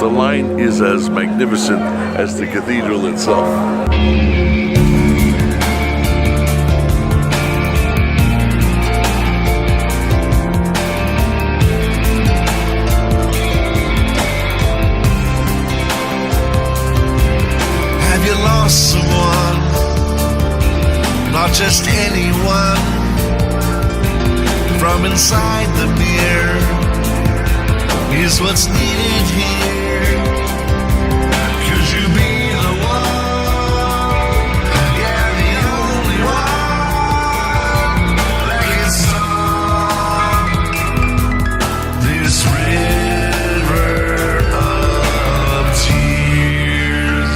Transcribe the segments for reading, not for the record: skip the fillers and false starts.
the line is as magnificent as the cathedral itself. Have you lost someone? Not just anyone. From inside the mirror is what's needed here. Could you be the one? Yeah, the only one that can stop this river of tears.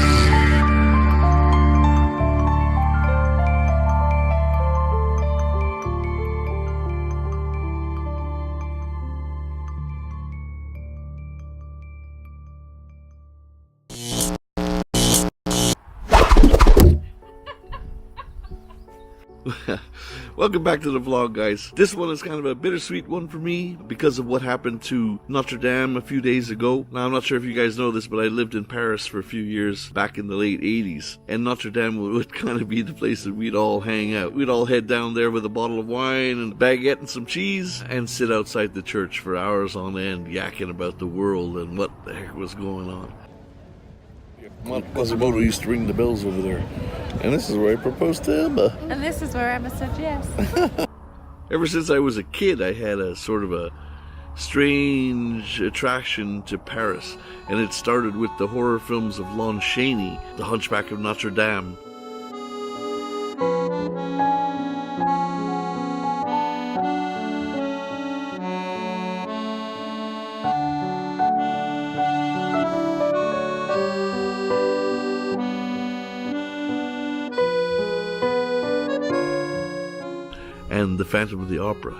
Welcome back to the vlog, guys. This one is kind of a bittersweet one for me because of what happened to Notre Dame a few days ago. Now, I'm not sure if you guys know this, but I lived in Paris for a few years back in the late 80s. And Notre Dame would kind of be the place that we'd all hang out. We'd all head down there with a bottle of wine and a baguette and some cheese and sit outside the church for hours on end yakking about the world and what the heck was going on. Quasimodo used to ring the bells over there. And this is where I proposed to Emma. And this is where Emma said yes. Ever since I was a kid, I had a sort of a strange attraction to Paris. And it started with the horror films of Lon Chaney, The Hunchback of Notre Dame. And The Phantom of the Opera.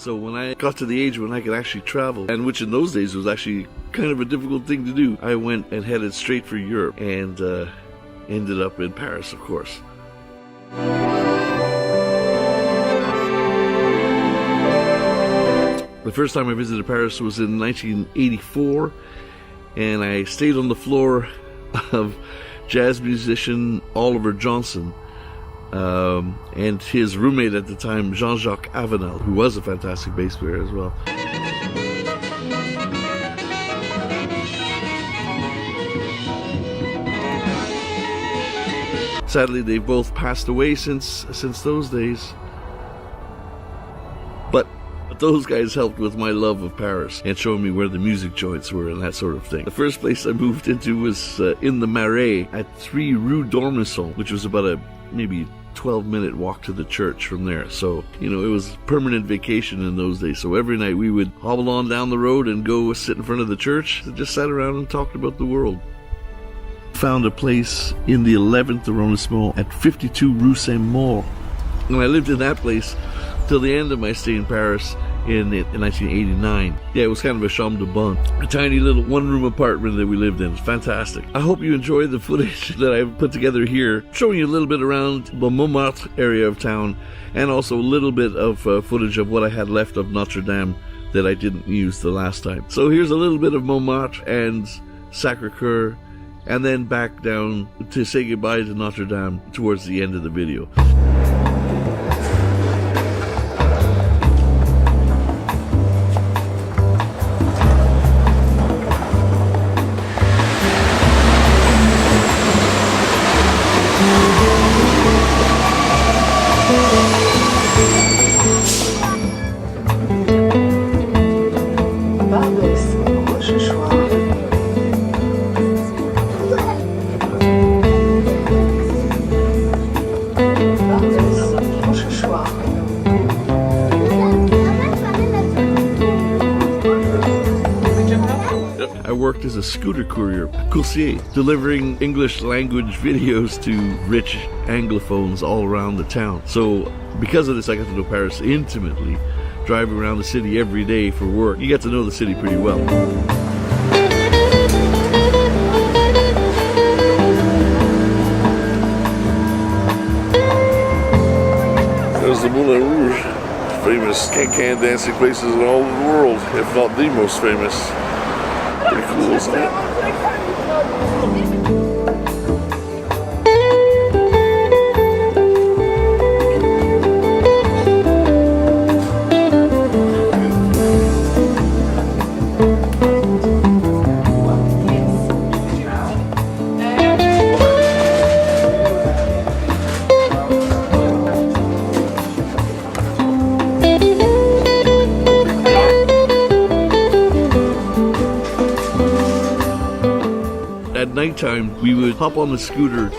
So when I got to the age when I could actually travel, and which in those days was actually kind of a difficult thing to do, I went and headed straight for Europe and ended up in Paris, of course. The first time I visited Paris was in 1984, and I stayed on the floor of jazz musician Oliver Johnson and his roommate at the time, Jean-Jacques Avenel, who was a fantastic bass player as well. Sadly, they've both passed away since those days. But those guys helped with my love of Paris and showing me where the music joints were and that sort of thing. The first place I moved into was in the Marais at 3 Rue d'Ormesson, which was about a maybe 12-minute walk to the church from there. So, you know, it was permanent vacation in those days. So every night we would hobble on down the road and go sit in front of the church and just sat around and talked about the world. Found a place in the 11th arrondissement at 52 Rue Saint-Maur. And I lived in that place till the end of my stay in Paris in 1989. Yeah, it was kind of a chambre de bonne. A tiny little one-room apartment that we lived in. It's fantastic. I hope you enjoy the footage that I've put together here, showing you a little bit around the Montmartre area of town, and also a little bit of footage of what I had left of Notre Dame that I didn't use the last time. So here's a little bit of Montmartre and Sacré-Cœur, and then back down to say goodbye to Notre Dame towards the end of the video. I worked as a scooter courier, coursier, delivering English language videos to rich Anglophones all around the town. So because of this, I got to know Paris intimately. Driving around the city every day for work, you get to know the city pretty well. There's the Moulin Rouge, famous can-can dancing places in all of the world, if not the most famous. Pretty cool, isn't it? At nighttime, we would hop on the scooter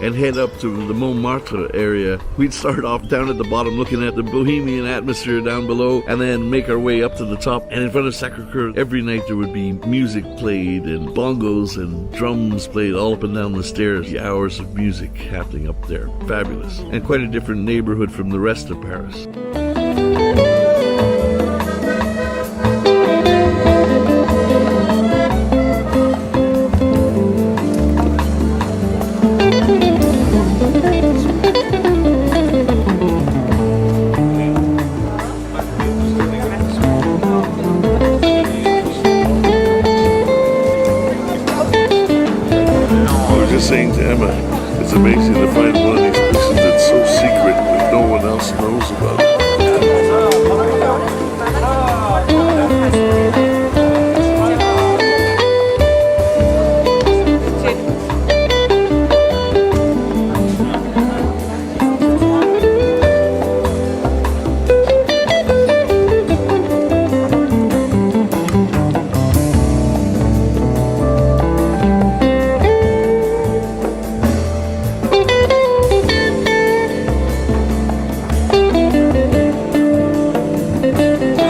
and head up to the Montmartre area. We'd start off down at the bottom looking at the bohemian atmosphere down below and then make our way up to the top. And in front of Sacre-Cœur, every night there would be music played and bongos and drums played all up and down the stairs. The hours of music happening up there. Fabulous. And quite a different neighborhood from the rest of Paris. Saying to Emma, it's amazing to find one of these places that's so secret that no one else knows about it.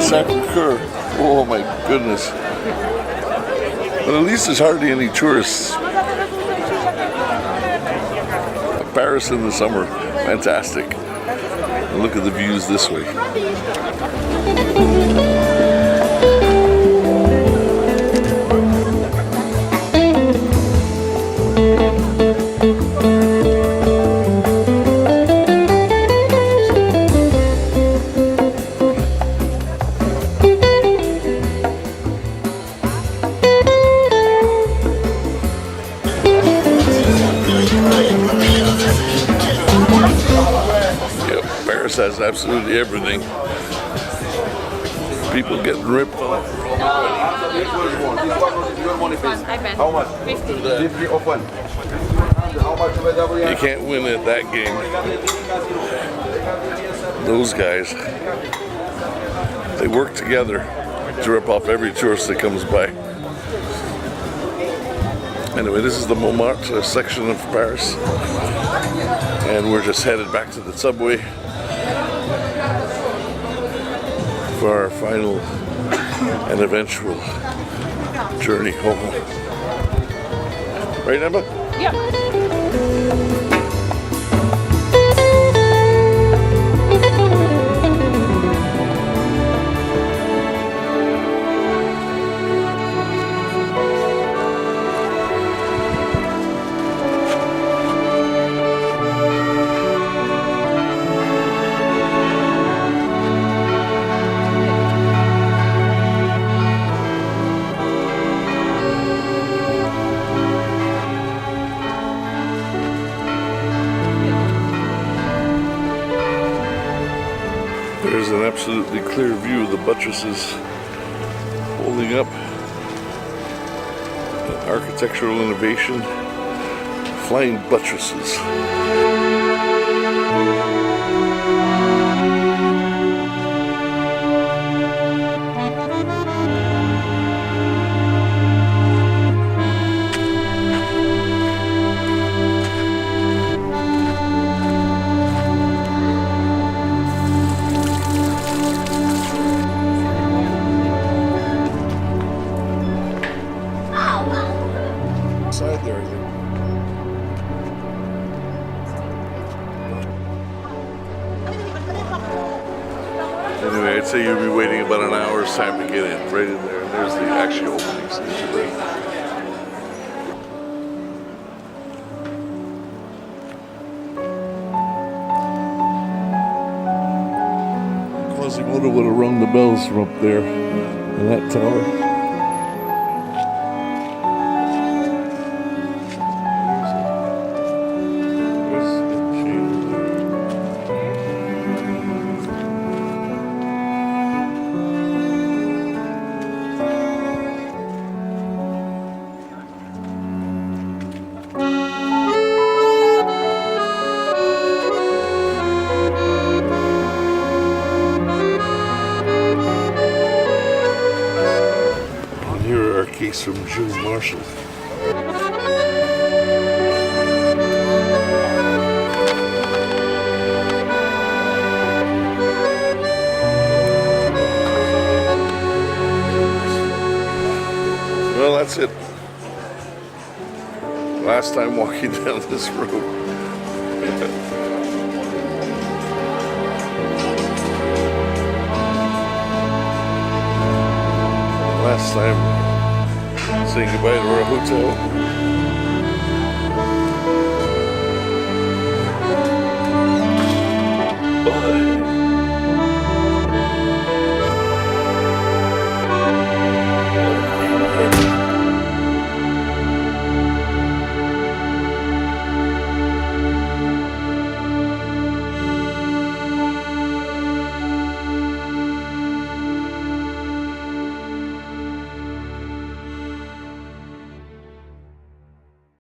Sacre-Cœur. Oh my goodness. But at least there's hardly any tourists. Paris in the summer, fantastic. And look at the views this way. Paris has absolutely everything. People getting ripped off. How much? 50. 50 of one. You can't win at that game. Those guys, they work together to rip off every tourist that comes by. Anyway, this is the Montmartre section of Paris, and we're just headed back to the subway for our final and eventual journey home. Right, Emma? Yeah. There's an absolutely clear view of the buttresses holding up. An architectural innovation. Flying buttresses. Anyway, I'd say you'll be waiting about an hour's time to get in. Right in there. And there's the actual opening station. Quasimodo would have rung the bells from up there in that tower. Case from Jules Marshall. Well, that's it. Last time walking down this road. Last time saying goodbye to our hotel.